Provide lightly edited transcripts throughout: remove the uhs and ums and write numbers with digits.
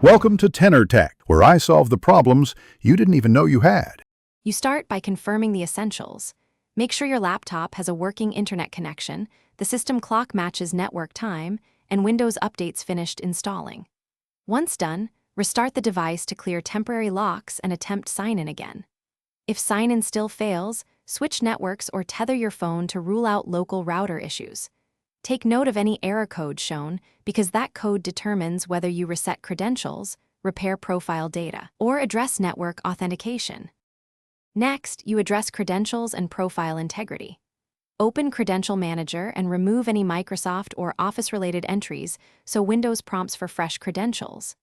Welcome to Tenor Tech, where I solve the problems you didn't even know you had. You start by confirming the essentials. Make sure your laptop has a working internet connection, the system clock matches network time, and Windows updates finished installing. Once done, restart the device to clear temporary locks and attempt sign-in again. If sign-in still fails, switch networks or tether your phone to rule out local router issues. Take note of any error code shown because that code determines whether you reset credentials, repair profile data, or address network authentication. Next, you address credentials and profile integrity. Open Credential Manager and remove any Microsoft or Office-related entries so Windows prompts for fresh credentials.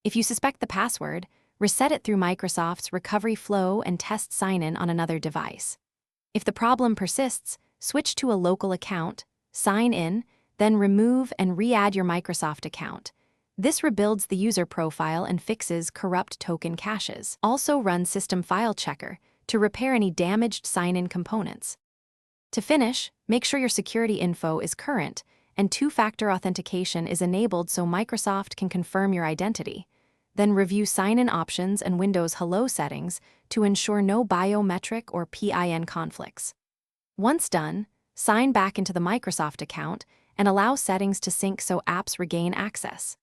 If you suspect the password, reset it through Microsoft's recovery flow and test sign-in on another device. If the problem persists, switch to a local account, sign in, then remove and re-add your Microsoft account. This rebuilds the user profile and fixes corrupt token caches. Also run System File Checker to repair any damaged sign-in components. To finish, make sure your security info is current and two-factor authentication is enabled so Microsoft can confirm your identity. Then review sign-in options and Windows Hello settings to ensure no biometric or PIN conflicts. Once done, sign back into the Microsoft account and allow settings to sync so apps regain access.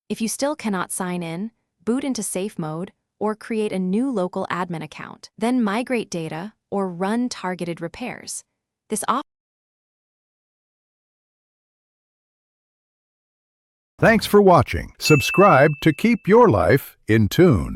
If you still cannot sign in, boot into safe mode or create a new local admin account. Then migrate data or run targeted repairs. Thanks for watching. Subscribe to keep your life in tune.